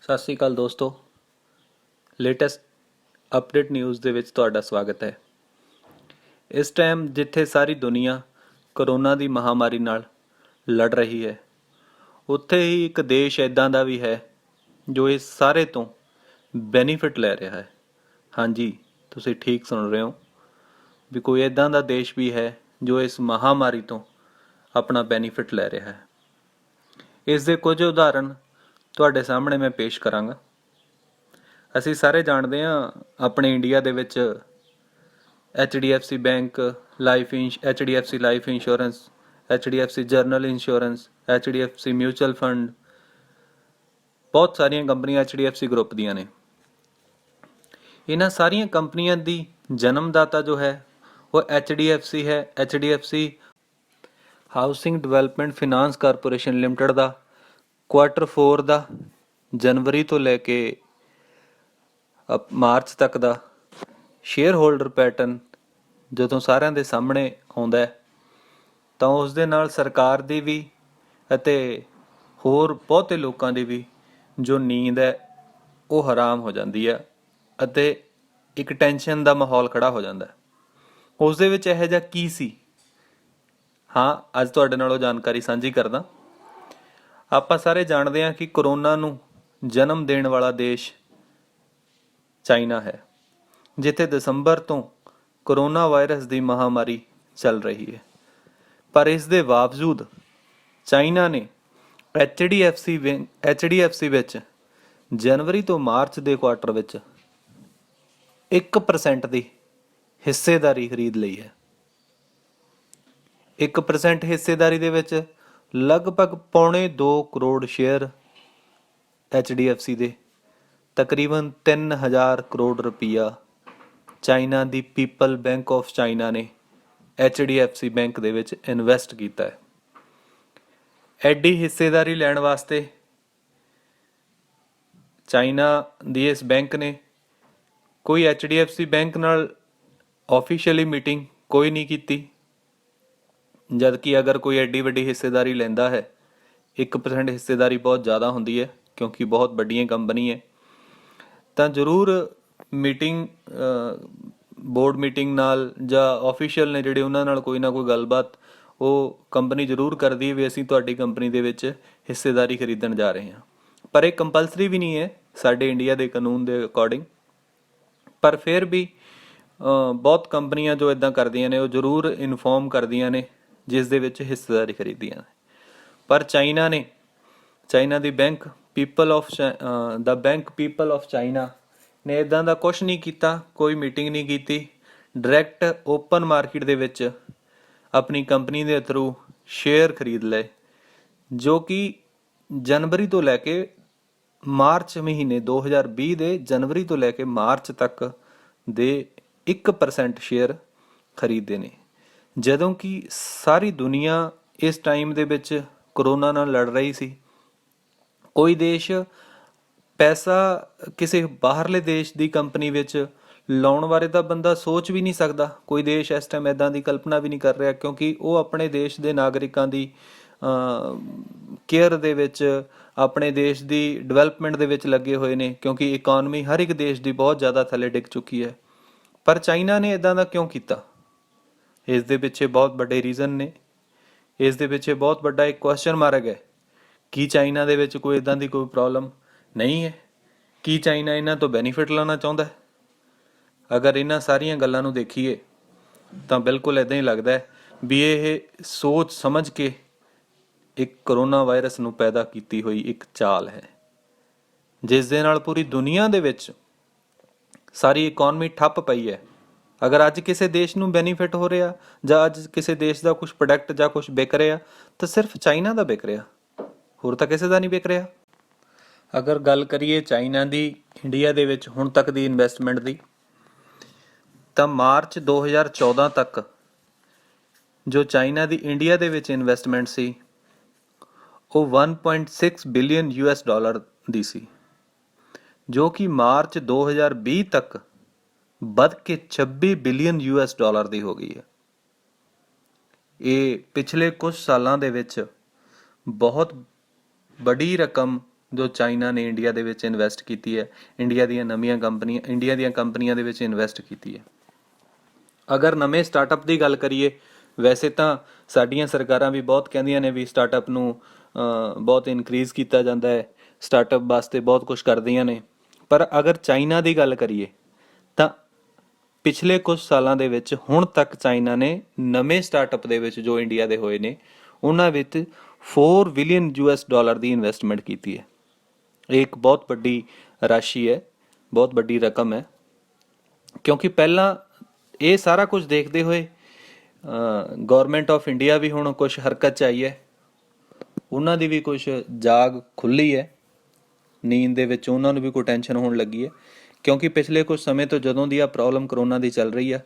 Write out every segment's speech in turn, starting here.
ਸਤਿ ਸ਼੍ਰੀ ਅਕਾਲ ਦੋਸਤੋ। Latest update news ਦੇ ਵਿੱਚ ਤੁਹਾਡਾ ਸਵਾਗਤ ਹੈ। ਇਸ ਟਾਈਮ ਜਿੱਥੇ ਸਾਰੀ ਦੁਨੀਆ ਕਰੋਨਾ ਦੀ ਮਹਾਮਾਰੀ ਨਾਲ ਲੜ ਰਹੀ ਹੈ, ਉੱਥੇ ਹੀ ਇੱਕ ਦੇਸ਼ ਇੱਦਾਂ ਦਾ ਵੀ ਹੈ ਜੋ ਇਸ ਸਾਰੇ ਤੋਂ ਬੈਨੀਫਿਟ ਲੈ ਰਿਹਾ ਹੈ। ਹਾਂਜੀ, ਤੁਸੀਂ ਠੀਕ ਸੁਣ ਰਹੇ ਹੋ ਵੀ ਕੋਈ ਇੱਦਾਂ ਦਾ ਦੇਸ਼ ਵੀ ਹੈ ਜੋ ਇਸ ਮਹਾਮਾਰੀ ਤੋਂ ਆਪਣਾ ਬੈਨੀਫਿਟ ਲੈ ਰਿਹਾ ਹੈ। ਇਸ ਦੇ ਕੁਝ ਉਦਾਹਰਨ ਤੁਹਾਡੇ ਸਾਹਮਣੇ ਮੈਂ ਪੇਸ਼ ਕਰਾਂਗਾ। ਅਸੀਂ ਸਾਰੇ ਜਾਣਦੇ ਹਾਂ ਆਪਣੇ ਇੰਡੀਆ ਦੇ ਵਿੱਚ HDFC bank, HDFC life insurance, HDFC general insurance, HDFC mutual fund, ਬਹੁਤ ਸਾਰੀਆਂ ਕੰਪਨੀਆਂ HDFC ਗਰੁੱਪ ਦੀਆਂ ਨੇ। ਇਹਨਾਂ ਸਾਰੀਆਂ ਕੰਪਨੀਆਂ ਦੀ ਜਨਮਦਾਤਾ ਜੋ ਹੈ ਉਹ HDFC ਹੈ। HDFC housing development finance corporation limited ਦਾ Q4 ਦਾ ਜਨਵਰੀ ਤੋਂ ਲੈ ਕੇ ਮਾਰਚ ਤੱਕ ਦਾ ਸ਼ੇਅਰ ਹੋਲਡਰ ਪੈਟਰਨ ਜਦੋਂ ਸਾਰਿਆਂ ਦੇ ਸਾਹਮਣੇ ਆਉਂਦਾ ਹੈ ਤਾਂ ਉਸ ਦੇ ਨਾਲ ਸਰਕਾਰ ਦੀ ਵੀ ਅਤੇ ਹੋਰ ਬਹੁਤੇ ਲੋਕਾਂ ਦੀ ਵੀ ਜੋ ਨੀਂਦ ਹੈ ਉਹ ਹਰਾਮ ਹੋ ਜਾਂਦੀ ਹੈ ਅਤੇ ਇੱਕ ਟੈਨਸ਼ਨ ਦਾ ਮਾਹੌਲ ਖੜਾ ਹੋ ਜਾਂਦਾ ਹੈ। ਉਸ ਦੇ ਵਿੱਚ ਇਹੋ ਜਿਹਾ ਕੀ ਸੀ? ਹਾਂ, ਅੱਜ ਤੁਹਾਡੇ ਨਾਲ ਉਹ ਜਾਣਕਾਰੀ ਸਾਂਝੀ ਕਰਦਾ। ਆਪਾਂ ਸਾਰੇ ਜਾਣਦੇ ਹਾਂ ਕਿ ਕਰੋਨਾ ਨੂੰ ਜਨਮ ਦੇਣ ਵਾਲਾ ਦੇਸ਼ ਚਾਈਨਾ ਹੈ, ਜਿੱਥੇ ਦਸੰਬਰ ਤੋਂ ਕਰੋਨਾ ਵਾਇਰਸ ਦੀ ਮਹਾਮਾਰੀ ਚੱਲ ਰਹੀ ਹੈ। ਪਰ ਇਸ ਦੇ ਬਾਵਜੂਦ ਚਾਈਨਾ ਨੇ HDFC ਵਿੱਚ ਜਨਵਰੀ ਤੋਂ ਮਾਰਚ ਦੇ ਕੁਆਟਰ ਵਿੱਚ 1% ਦੀ ਹਿੱਸੇਦਾਰੀ ਖਰੀਦ ਲਈ ਹੈ। 1% ਹਿੱਸੇਦਾਰੀ ਦੇ ਵਿੱਚ ਲਗਭਗ $2.25 ਕਰੋੜ ਸ਼ੇਅਰ HDFC ਦੇ ਤਕਰੀਬਨ 3000 ਕਰੋੜ ਰੁਪਈਆ China the people bank of China ਨੇ HDFC ਬੈਂਕ ਦੇ ਵਿੱਚ ਇਨਵੈਸਟ ਕੀਤਾ ਹੈ। ਐਡੀ ਹਿੱਸੇਦਾਰੀ ਲੈਣ ਵਾਸਤੇ ਚਾਈਨਾ ਦੀ ਇਸ ਬੈਂਕ ਨੇ ਕੋਈ HDFC ਬੈਂਕ ਨਾਲ ਆਫੀਸ਼ੀਅਲੀ ਮੀਟਿੰਗ ਕੋਈ ਨਹੀਂ ਕੀਤੀ, ਜਦ ਕਿ ਅਗਰ ਕੋਈ ਐਡੀ ਵੱਡੀ ਹਿੱਸੇਦਾਰੀ ਲੈਂਦਾ ਹੈ, 1% ਹਿੱਸੇਦਾਰੀ ਬਹੁਤ ਜ਼ਿਆਦਾ ਹੁੰਦੀ ਹੈ ਕਿਉਂਕਿ ਬਹੁਤ ਵੱਡੀਆਂ ਕੰਪਨੀ ਹੈ, ਤਾਂ ਜ਼ਰੂਰ ਮੀਟਿੰਗ ਬੋਰਡ ਮੀਟਿੰਗ ਨਾਲ ਜਾਂ ਆਫੀਸ਼ੀਅਲ ਨੇ ਜਿਹੜੇ ਉਹਨਾਂ ਨਾਲ ਕੋਈ ਨਾ ਕੋਈ ਗੱਲਬਾਤ ਉਹ ਕੰਪਨੀ ਜ਼ਰੂਰ ਕਰਦੀ ਹੈ ਵੀ ਅਸੀਂ ਤੁਹਾਡੀ ਕੰਪਨੀ ਦੇ ਵਿੱਚ ਹਿੱਸੇਦਾਰੀ ਖਰੀਦਣ ਜਾ ਰਹੇ ਹਾਂ। ਪਰ ਇਹ ਕੰਪਲਸਰੀ ਵੀ ਨਹੀਂ ਹੈ ਸਾਡੇ ਇੰਡੀਆ ਦੇ ਕਾਨੂੰਨ ਦੇ ਅਕੋਰਡਿੰਗ। ਪਰ ਫਿਰ ਵੀ ਬਹੁਤ ਕੰਪਨੀਆਂ ਜੋ ਇੱਦਾਂ ਕਰਦੀਆਂ ਨੇ ਉਹ ਜ਼ਰੂਰ ਇਨਫੋਰਮ ਕਰਦੀਆਂ ਨੇ ਜਿਸ ਦੇ ਵਿੱਚ ਹਿੱਸੇਦਾਰੀ ਖਰੀਦੀਆਂ ਨੇ। ਪਰ China the bank people of China ਨੇ ਇੱਦਾਂ ਦਾ ਕੁਛ ਨਹੀਂ ਕੀਤਾ, ਕੋਈ ਮੀਟਿੰਗ ਨਹੀਂ ਕੀਤੀ। ਡਾਇਰੈਕਟ ਓਪਨ ਮਾਰਕੀਟ ਦੇ ਵਿੱਚ ਆਪਣੀ ਕੰਪਨੀ ਦੇ ਥਰੂ ਸ਼ੇਅਰ ਖਰੀਦ ਲਏ, ਜੋ ਕਿ ਜਨਵਰੀ ਤੋਂ ਲੈ ਕੇ ਮਾਰਚ ਮਹੀਨੇ 2020 ਦੇ ਜਨਵਰੀ ਤੋਂ ਲੈ ਕੇ ਮਾਰਚ ਤੱਕ ਦੇ 1% ਸ਼ੇਅਰ ਖਰੀਦੇ ਨੇ। ਜਦੋਂ ਕਿ ਸਾਰੀ ਦੁਨੀਆ ਇਸ ਟਾਈਮ ਦੇ ਵਿੱਚ ਕਰੋਨਾ ਨਾਲ ਲੜ ਰਹੀ ਸੀ, ਕੋਈ ਦੇਸ਼ ਪੈਸਾ ਕਿਸੇ ਬਾਹਰਲੇ ਦੇਸ਼ ਦੀ ਕੰਪਨੀ ਵਿੱਚ ਲਾਉਣ ਬਾਰੇ ਤਾਂ ਬੰਦਾ ਸੋਚ ਵੀ ਨਹੀਂ ਸਕਦਾ। ਕੋਈ ਦੇਸ਼ ਇਸ ਟਾਈਮ ਇੱਦਾਂ ਦੀ ਕਲਪਨਾ ਵੀ ਨਹੀਂ ਕਰ ਰਿਹਾ, ਕਿਉਂਕਿ ਉਹ ਆਪਣੇ ਦੇਸ਼ ਦੇ ਨਾਗਰਿਕਾਂ ਦੀ ਕੇਅਰ ਦੇ ਵਿੱਚ, ਆਪਣੇ ਦੇਸ਼ ਦੀ ਡਿਵੈਲਪਮੈਂਟ ਦੇ ਵਿੱਚ ਲੱਗੇ ਹੋਏ ਨੇ, ਕਿਉਂਕਿ ਇਕਨੋਮੀ ਹਰ ਇੱਕ ਦੇਸ਼ ਦੀ ਬਹੁਤ ਜ਼ਿਆਦਾ ਥੱਲੇ ਡਿੱਗ ਚੁੱਕੀ ਹੈ। ਪਰ ਚਾਈਨਾ ਨੇ ਇੱਦਾਂ ਦਾ ਕਿਉਂ ਕੀਤਾ? ਇਸ ਦੇ ਪਿੱਛੇ ਬਹੁਤ ਵੱਡੇ ਰੀਜ਼ਨ ਨੇ। ਇਸ ਦੇ ਪਿੱਛੇ ਬਹੁਤ ਵੱਡਾ ਇੱਕ ਕੁਐਸਚਨ ਮਾਰਕ ਹੈ। ਕੀ ਚਾਈਨਾ ਦੇ ਵਿੱਚ ਕੋਈ ਇੱਦਾਂ ਦੀ ਕੋਈ ਪ੍ਰੋਬਲਮ ਨਹੀਂ ਹੈ? ਕੀ ਚਾਈਨਾ ਇਹਨਾਂ ਤੋਂ ਬੈਨੀਫਿਟ ਲੈਣਾ ਚਾਹੁੰਦਾ ਹੈ? ਅਗਰ ਇਹਨਾਂ ਸਾਰੀਆਂ ਗੱਲਾਂ ਨੂੰ ਦੇਖੀਏ ਤਾਂ ਬਿਲਕੁਲ ਇੱਦਾਂ ਹੀ ਲੱਗਦਾ ਹੈ ਵੀ ਇਹ ਸੋਚ ਸਮਝ ਕੇ ਇੱਕ ਕਰੋਨਾ ਵਾਇਰਸ ਨੂੰ ਪੈਦਾ ਕੀਤੀ ਹੋਈ ਇੱਕ ਚਾਲ ਹੈ, ਜਿਸ ਦੇ ਨਾਲ ਪੂਰੀ ਦੁਨੀਆ ਦੇ ਵਿੱਚ ਸਾਰੀ ਇਕਨੋਮੀ ਠੱਪ ਪਈ ਹੈ। ਅਗਰ ਅੱਜ ਕਿਸੇ ਦੇਸ਼ ਨੂੰ ਬੈਨੀਫਿਟ ਹੋ ਰਿਹਾ ਜਾਂ ਅੱਜ ਕਿਸੇ ਦੇਸ਼ ਦਾ ਕੁਝ ਪ੍ਰੋਡਕਟ ਜਾਂ ਕੁਝ ਵਿਕ ਰਿਹਾ ਤਾਂ ਸਿਰਫ ਚਾਈਨਾ ਦਾ ਵਿਕ ਰਿਹਾ, ਹੋਰ ਤਾਂ ਕਿਸੇ ਦਾ ਨਹੀਂ ਵਿਕ ਰਿਹਾ। ਅਗਰ ਗੱਲ ਕਰੀਏ ਚਾਈਨਾ ਦੀ ਇੰਡੀਆ ਦੇ ਵਿੱਚ ਹੁਣ ਤੱਕ ਦੀ ਇਨਵੈਸਟਮੈਂਟ ਦੀ, ਤਾਂ ਮਾਰਚ 2014 ਤੱਕ ਜੋ ਚਾਈਨਾ ਦੀ ਇੰਡੀਆ ਦੇ ਵਿੱਚ ਇਨਵੈਸਟਮੈਂਟ ਸੀ ਉਹ $1.6 ਬਿਲੀਅਨ ਦੀ ਸੀ, ਜੋ ਕਿ ਮਾਰਚ 2020 ਤੱਕ ਵੱਧ ਕੇ $26 ਬਿਲੀਅਨ ਦੀ ਹੋ ਗਈ ਹੈ। ਇਹ ਪਿਛਲੇ ਕੁਝ ਸਾਲਾਂ ਦੇ ਵਿੱਚ ਬਹੁਤ ਵੱਡੀ ਰਕਮ ਜੋ ਚਾਈਨਾ ਨੇ ਇੰਡੀਆ ਦੇ ਵਿੱਚ ਇਨਵੈਸਟ ਕੀਤੀ ਹੈ, ਇੰਡੀਆ ਦੀਆਂ ਕੰਪਨੀਆਂ ਦੇ ਵਿੱਚ ਇਨਵੈਸਟ ਕੀਤੀ ਹੈ। ਅਗਰ ਨਵੇਂ ਸਟਾਰਟਅਪ ਦੀ ਗੱਲ ਕਰੀਏ, ਵੈਸੇ ਤਾਂ ਸਾਡੀਆਂ ਸਰਕਾਰਾਂ ਵੀ ਬਹੁਤ ਕਹਿੰਦੀਆਂ ਨੇ ਵੀ ਸਟਾਰਟਅਪ ਨੂੰ ਬਹੁਤ ਇਨਕਰੀਜ਼ ਕੀਤਾ ਜਾਂਦਾ ਹੈ, ਸਟਾਰਟਅਪ ਵਾਸਤੇ ਬਹੁਤ ਕੁਝ ਕਰਦੀਆਂ ਨੇ। ਪਰ ਅਗਰ ਚਾਈਨਾ ਦੀ ਗੱਲ ਕਰੀਏ ਤਾਂ ਪਿਛਲੇ ਕੁਝ ਸਾਲਾਂ ਦੇ ਵਿੱਚ ਹੁਣ ਤੱਕ ਚਾਈਨਾ ਨੇ ਨਵੇਂ ਸਟਾਰਟਅਪ ਦੇ ਵਿੱਚ ਜੋ ਇੰਡੀਆ ਦੇ ਹੋਏ ਨੇ ਉਹਨਾਂ ਵਿੱਚ 4 ਬਿਲੀਅਨ US$ ਦੀ ਇਨਵੈਸਟਮੈਂਟ ਕੀਤੀ ਹੈ। ਇਹ ਇੱਕ ਬਹੁਤ ਵੱਡੀ ਰਾਸ਼ੀ ਹੈ, ਬਹੁਤ ਵੱਡੀ ਰਕਮ ਹੈ, ਕਿਉਂਕਿ ਪਹਿਲਾਂ ਇਹ ਸਾਰਾ ਕੁਝ ਦੇਖਦੇ ਹੋਏ ਗੌਰਮੈਂਟ ਆਫ ਇੰਡੀਆ ਵੀ ਹੁਣ ਕੁਝ ਹਰਕਤ 'ਚ ਆਈ ਹੈ। ਉਹਨਾਂ ਦੀ ਵੀ ਕੁਝ ਜਾਗ ਖੁੱਲ੍ਹੀ ਹੈ, ਨੀਂਦ ਦੇ ਵਿੱਚ ਉਹਨਾਂ ਨੂੰ ਵੀ ਕੋਈ ਟੈਨਸ਼ਨ ਹੋਣ ਲੱਗੀ ਹੈ, ਕਿਉਂਕਿ ਪਿਛਲੇ ਕੁਝ ਸਮੇਂ ਤੋਂ ਜਦੋਂ ਦੀ ਆ ਪ੍ਰੋਬਲਮ ਕਰੋਨਾ ਦੀ ਚੱਲ ਰਹੀ ਆ,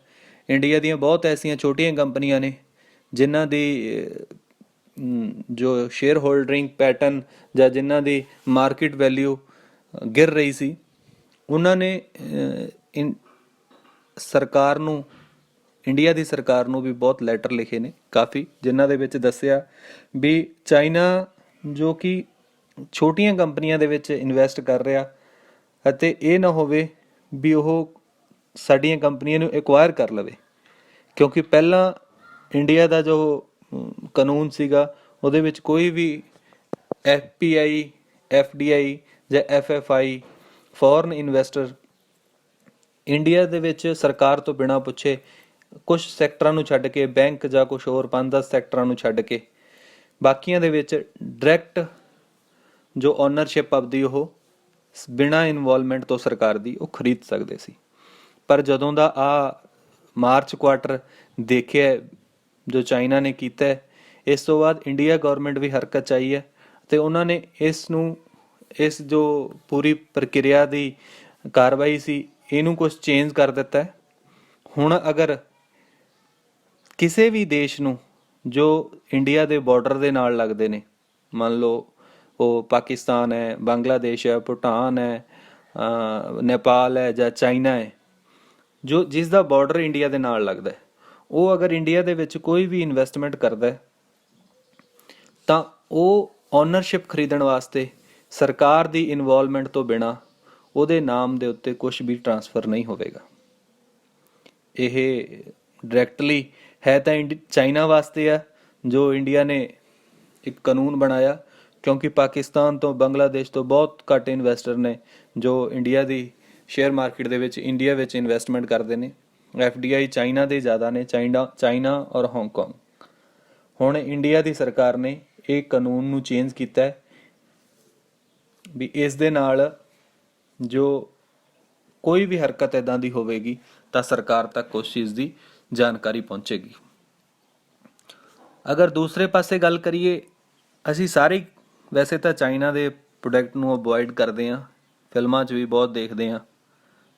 ਇੰਡੀਆ ਦੀਆਂ ਬਹੁਤ ਐਸੀਆਂ ਛੋਟੀਆਂ ਕੰਪਨੀਆਂ ਨੇ ਜਿਨ੍ਹਾਂ ਦੀ ਜੋ ਸ਼ੇਅਰ ਹੋਲਡਰਿੰਗ ਪੈਟਰਨ ਜਾਂ ਜਿਨ੍ਹਾਂ ਦੀ ਮਾਰਕੀਟ ਵੈਲਿਊ ਗਿਰ ਰਹੀ ਸੀ, ਉਹਨਾਂ ਨੇ ਸਰਕਾਰ ਨੂੰ, ਇੰਡੀਆ ਦੀ ਸਰਕਾਰ ਨੂੰ ਵੀ ਬਹੁਤ ਲੈਟਰ ਲਿਖੇ ਨੇ ਕਾਫੀ, ਜਿਨ੍ਹਾਂ ਦੇ ਵਿੱਚ ਦੱਸਿਆ ਵੀ ਚਾਈਨਾ ਜੋ ਕਿ ਛੋਟੀਆਂ ਕੰਪਨੀਆਂ ਦੇ ਵਿੱਚ ਇਨਵੈਸਟ ਕਰ ਰਿਹਾ ਅਤੇ ਇਹ ਨਾ ਹੋਵੇ ਵੀ ਉਹ ਸਾਡੀਆਂ ਕੰਪਨੀਆਂ ਨੂੰ ਐਕਵਾਇਰ ਕਰ ਲਵੇ, ਕਿਉਂਕਿ ਪਹਿਲਾਂ ਇੰਡੀਆ ਦਾ ਜੋ ਕਾਨੂੰਨ ਸੀਗਾ ਉਹਦੇ ਵਿੱਚ ਕੋਈ ਵੀ FPI, FDI ਜਾਂ FFI ਫੋਰਨ ਇਨਵੈਸਟਰ ਇੰਡੀਆ ਦੇ ਵਿੱਚ ਸਰਕਾਰ ਤੋਂ ਬਿਨਾਂ ਪੁੱਛੇ ਕੁਝ ਸੈਕਟਰਾਂ ਨੂੰ ਛੱਡ ਕੇ, ਬੈਂਕ ਜਾਂ ਕੁਝ ਹੋਰ 5-10 ਸੈਕਟਰਾਂ ਨੂੰ ਛੱਡ ਕੇ ਬਾਕੀਆਂ ਦੇ ਵਿੱਚ ਡਾਇਰੈਕਟ ਜੋ ਓਨਰਸ਼ਿਪ ਆਪਦੀ ਉਹ ਬਿਨਾਂ ਇਨਵੋਲਵਮੈਂਟ ਤੋਂ ਸਰਕਾਰ ਦੀ ਉਹ ਖਰੀਦ ਸਕਦੇ ਸੀ। ਪਰ ਜਦੋਂ ਦਾ ਮਾਰਚ ਕੁਆਟਰ ਦੇਖਿਆ ਜੋ ਚਾਈਨਾ ਨੇ ਕੀਤਾ, ਇਸ ਤੋਂ ਬਾਅਦ ਇੰਡੀਆ ਗੌਰਮੈਂਟ ਵੀ ਹਰਕਤ 'ਚ ਆਈ ਹੈ ਅਤੇ ਉਹਨਾਂ ਨੇ ਇਸ ਜੋ ਪੂਰੀ ਪ੍ਰਕਿਰਿਆ ਦੀ ਕਾਰਵਾਈ ਸੀ ਇਹਨੂੰ ਕੁਝ ਚੇਂਜ ਕਰ ਦਿੱਤਾ ਹੈ। ਹੁਣ ਅਗਰ ਕਿਸੇ ਵੀ ਦੇਸ਼ ਨੂੰ ਜੋ ਇੰਡੀਆ ਦੇ ਬਾਰਡਰ ਦੇ ਨਾਲ ਲੱਗਦੇ ਨੇ, ਮੰਨ ਲਓ ਉਹ ਪਾਕਿਸਤਾਨ ਹੈ, ਬੰਗਲਾਦੇਸ਼ ਹੈ, ਭੂਟਾਨ ਹੈ, ਨੇਪਾਲ ਹੈ ਜਾਂ ਚਾਈਨਾ ਹੈ, ਜਿਸ ਦਾ ਬਾਰਡਰ ਇੰਡੀਆ ਦੇ ਨਾਲ ਲੱਗਦਾ ਹੈ, ਉਹ ਅਗਰ ਇੰਡੀਆ ਦੇ ਵਿੱਚ ਕੋਈ ਵੀ ਇਨਵੈਸਟਮੈਂਟ ਕਰਦਾ ਤਾਂ ਉਹ ਓਨਰਸ਼ਿਪ ਖਰੀਦਣ ਵਾਸਤੇ ਸਰਕਾਰ ਦੀ ਇਨਵੋਲਵਮੈਂਟ ਤੋਂ ਬਿਨਾਂ ਉਹਦੇ ਨਾਮ ਦੇ ਉੱਤੇ ਕੁਝ ਵੀ ਟਰਾਂਸਫਰ ਨਹੀਂ ਹੋਵੇਗਾ। ਇਹ ਡਾਇਰੈਕਟਲੀ ਹੈ ਤਾਂ ਚਾਈਨਾ ਵਾਸਤੇ ਆ, ਜੋ ਇੰਡੀਆ ਨੇ ਇੱਕ ਕਾਨੂੰਨ ਬਣਾਇਆ, ਕਿਉਂਕਿ ਪਾਕਿਸਤਾਨ ਤੋਂ, ਬੰਗਲਾਦੇਸ਼ ਤੋਂ ਬਹੁਤ ਘੱਟ ਇਨਵੈਸਟਰ ਨੇ ਜੋ ਇੰਡੀਆ ਦੀ ਸ਼ੇਅਰ ਮਾਰਕੀਟ ਦੇ ਵਿੱਚ ਇੰਡੀਆ ਵਿੱਚ ਇਨਵੈਸਟਮੈਂਟ ਕਰਦੇ ਨੇ। FDI ਚਾਈਨਾ ਦੇ ਜ਼ਿਆਦਾ ਨੇ, ਚਾਈਨਾ ਔਰ ਹਾਂਗਕਾਂਗ। ਹੁਣ ਇੰਡੀਆ ਦੀ ਸਰਕਾਰ ਨੇ ਇਹ ਕਾਨੂੰਨ ਨੂੰ ਚੇਂਜ ਕੀਤਾ ਹੈ ਵੀ ਇਸ ਦੇ ਨਾਲ ਜੋ ਕੋਈ ਵੀ ਹਰਕਤ ਇੱਦਾਂ ਦੀ ਹੋਵੇਗੀ ਤਾਂ ਸਰਕਾਰ ਤੱਕ ਉਸ ਚੀਜ਼ ਦੀ ਜਾਣਕਾਰੀ ਪਹੁੰਚੇਗੀ। ਅਗਰ ਦੂਸਰੇ ਪਾਸੇ ਗੱਲ ਕਰੀਏ, ਅਸੀਂ ਸਾਰੇ ਵੈਸੇ ਤਾਂ ਚਾਈਨਾ ਦੇ ਪ੍ਰੋਡਕਟ ਨੂੰ ਅਵੋਇਡ ਕਰਦੇ ਹਾਂ, ਫਿਲਮਾਂ 'ਚ ਵੀ ਬਹੁਤ ਦੇਖਦੇ ਹਾਂ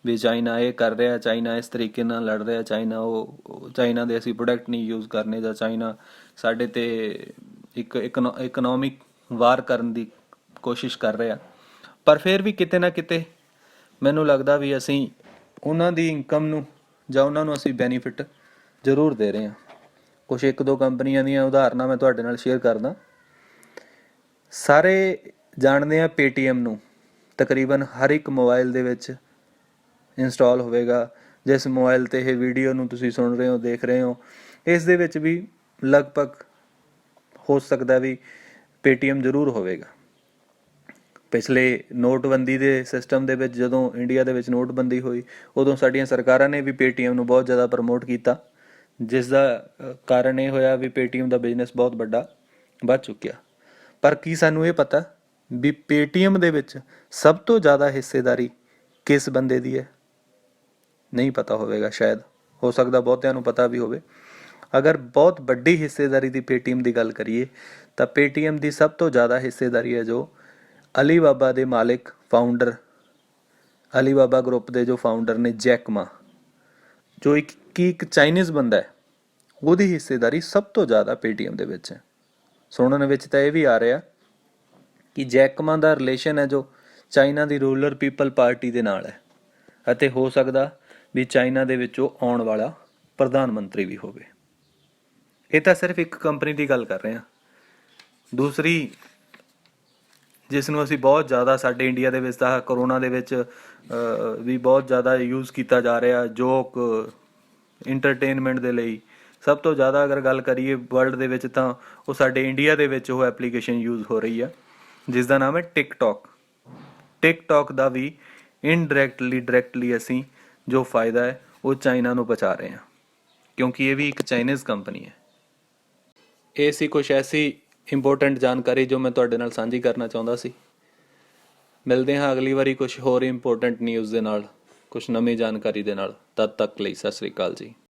ਵੀ ਚਾਈਨਾ ਇਹ ਕਰ ਰਿਹਾ, ਚਾਈਨਾ ਇਸ ਤਰੀਕੇ ਨਾਲ ਲੜ ਰਿਹਾ, ਚਾਈਨਾ ਦੇ ਅਸੀਂ ਪ੍ਰੋਡਕਟ ਨਹੀਂ ਯੂਜ਼ ਕਰਨੇ, ਜਾਂ ਚਾਈਨਾ ਸਾਡੇ 'ਤੇ ਇੱਕ ਇਕਨੋਮਿਕ ਵਾਰ ਕਰਨ ਦੀ ਕੋਸ਼ਿਸ਼ ਕਰ ਰਿਹਾ। ਪਰ ਫਿਰ ਵੀ ਕਿਤੇ ਨਾ ਕਿਤੇ ਮੈਨੂੰ ਲੱਗਦਾ ਵੀ ਅਸੀਂ ਉਹਨਾਂ ਦੀ ਇਨਕਮ ਨੂੰ ਜਾਂ ਉਹਨਾਂ ਨੂੰ ਅਸੀਂ ਬੈਨੀਫਿਟ ਜ਼ਰੂਰ ਦੇ ਰਹੇ ਹਾਂ। ਕੁਛ 1-2 ਕੰਪਨੀਆਂ ਦੀਆਂ ਉਦਾਹਰਨਾਂ ਮੈਂ ਤੁਹਾਡੇ ਨਾਲ ਸ਼ੇਅਰ ਕਰਦਾ। ਸਾਰੇ ਜਾਣਦੇ ਆ Paytm ਨੂੰ, ਤਕਰੀਬਨ ਹਰ ਇੱਕ ਮੋਬਾਈਲ ਦੇ ਵਿੱਚ ਇੰਸਟਾਲ ਹੋਵੇਗਾ। ਜਿਸ ਮੋਬਾਈਲ 'ਤੇ ਇਹ ਵੀਡੀਓ ਨੂੰ ਤੁਸੀਂ ਸੁਣ ਰਹੇ ਹੋ, ਦੇਖ ਰਹੇ ਹੋ, ਇਸ ਦੇ ਵਿੱਚ ਵੀ ਲਗਭਗ ਹੋ ਸਕਦਾ ਵੀ Paytm ਜ਼ਰੂਰ ਹੋਵੇਗਾ। ਪਿਛਲੇ ਨੋਟਬੰਦੀ ਦੇ ਸਿਸਟਮ ਦੇ ਵਿੱਚ ਜਦੋਂ ਇੰਡੀਆ ਦੇ ਵਿੱਚ ਨੋਟਬੰਦੀ ਹੋਈ, ਉਦੋਂ ਸਾਡੀਆਂ ਸਰਕਾਰਾਂ ਨੇ ਵੀ Paytm ਨੂੰ ਬਹੁਤ ਜ਼ਿਆਦਾ ਪ੍ਰਮੋਟ ਕੀਤਾ, ਜਿਸ ਦਾ ਕਾਰਨ ਇਹ ਹੋਇਆ ਵੀ Paytm ਦਾ ਬਿਜ਼ਨਸ ਬਹੁਤ ਵੱਡਾ ਵੱਧ ਚੁੱਕਿਆ। ਪਰ ਕੀ ਸਾਨੂੰ ਇਹ ਪਤਾ ਵੀ Paytm ਦੇ ਵਿੱਚ ਸਭ ਤੋਂ ਜ਼ਿਆਦਾ ਹਿੱਸੇਦਾਰੀ ਕਿਸ ਬੰਦੇ ਦੀ ਹੈ? ਨਹੀਂ ਪਤਾ ਹੋਵੇਗਾ, ਸ਼ਾਇਦ ਹੋ ਸਕਦਾ ਬਹੁਤਿਆਂ ਨੂੰ ਪਤਾ ਵੀ ਹੋਵੇ। ਅਗਰ ਬਹੁਤ ਵੱਡੀ ਹਿੱਸੇਦਾਰੀ ਦੀ Paytm ਦੀ ਗੱਲ ਕਰੀਏ ਤਾਂ Paytm ਦੀ ਸਭ ਤੋਂ ਜ਼ਿਆਦਾ ਹਿੱਸੇਦਾਰੀ ਹੈ ਜੋ ਅਲੀਬਾਬਾ ਦੇ ਮਾਲਿਕ, ਫਾਊਂਡਰ, ਅਲੀਬਾਬਾ ਗਰੁੱਪ ਦੇ ਜੋ ਫਾਊਂਡਰ ਨੇ ਜੈਕ ਮਾ, ਜੋ ਇੱਕ ਚਾਈਨੀਜ਼ ਬੰਦਾ ਹੈ, ਉਹਦੀ ਹਿੱਸੇਦਾਰੀ ਸਭ ਤੋਂ ਜ਼ਿਆਦਾ Paytm ਦੇ ਵਿੱਚ ਹੈ। ਸੁਣਨ ਵਿੱਚ ਤਾਂ ਇਹ ਵੀ ਆ ਰਿਹਾ ਕਿ ਜੈਕ ਮਾ ਦਾ ਰਿਲੇਸ਼ਨ ਹੈ ਜੋ ਚਾਈਨਾ ਦੀ ਰੂਲਰ ਪੀਪਲ ਪਾਰਟੀ ਦੇ ਨਾਲ ਹੈ, ਅਤੇ ਹੋ ਸਕਦਾ ਵੀ ਚਾਈਨਾ ਦੇ ਵਿੱਚ ਉਹ ਆਉਣ ਵਾਲਾ ਪ੍ਰਧਾਨ ਮੰਤਰੀ ਵੀ ਹੋਵੇ। ਇਹ ਤਾਂ ਸਿਰਫ ਇੱਕ ਕੰਪਨੀ ਦੀ ਗੱਲ ਕਰ ਰਹੇ ਹਾਂ। ਦੂਸਰੀ ਜਿਸ ਨੂੰ ਅਸੀਂ ਬਹੁਤ ਜ਼ਿਆਦਾ ਸਾਡੇ ਇੰਡੀਆ ਦੇ ਵਿੱਚ ਤਾਂ ਕਰੋਨਾ ਦੇ ਵਿੱਚ ਵੀ ਬਹੁਤ ਜ਼ਿਆਦਾ ਯੂਜ਼ ਕੀਤਾ ਜਾ ਰਿਹਾ। ਜੋਕ ਇੰਟਰਟੇਨਮੈਂਟ ਦੇ ਲਈ ਸਭ ਤੋਂ ਜ਼ਿਆਦਾ ਅਗਰ ਗੱਲ ਕਰੀਏ ਵਰਲਡ ਦੇ ਵਿੱਚ ਤਾਂ ਉਹ ਸਾਡੇ ਇੰਡੀਆ ਦੇ ਵਿੱਚ ਉਹ ਐਪਲੀਕੇਸ਼ਨ ਯੂਜ਼ ਹੋ ਰਹੀ ਆ, ਜਿਸ ਦਾ ਨਾਮ ਹੈ ਟਿਕਟੌਕ। ਟਿਕਟੌਕ ਦਾ ਵੀ ਇਨਡਾਇਰੈਕਟਲੀ ਡਾਇਰੈਕਟਲੀ ਅਸੀਂ ਜੋ ਫਾਇਦਾ ਹੈ ਉਹ ਚਾਈਨਾ ਨੂੰ ਪਹੁੰਚਾ ਰਹੇ ਹਾਂ, ਕਿਉਂਕਿ ਇਹ ਵੀ ਇੱਕ ਚਾਈਨੀਜ਼ ਕੰਪਨੀ ਹੈ। ਇਹ ਸੀ ਕੁਛ ਐਸੀ ਇੰਪੋਰਟੈਂਟ ਜਾਣਕਾਰੀ ਜੋ ਮੈਂ ਤੁਹਾਡੇ ਨਾਲ ਸਾਂਝੀ ਕਰਨਾ ਚਾਹੁੰਦਾ ਸੀ। ਮਿਲਦੇ ਹਾਂ ਅਗਲੀ ਵਾਰੀ ਕੁਛ ਹੋਰ ਇੰਪੋਰਟੈਂਟ ਨਿਊਜ਼ ਦੇ ਨਾਲ, ਕੁਛ ਨਵੀਂ ਜਾਣਕਾਰੀ ਦੇ ਨਾਲ। ਤਦ ਤੱਕ ਲਈ ਸਤਿ ਸ੍ਰੀ ਅਕਾਲ ਜੀ।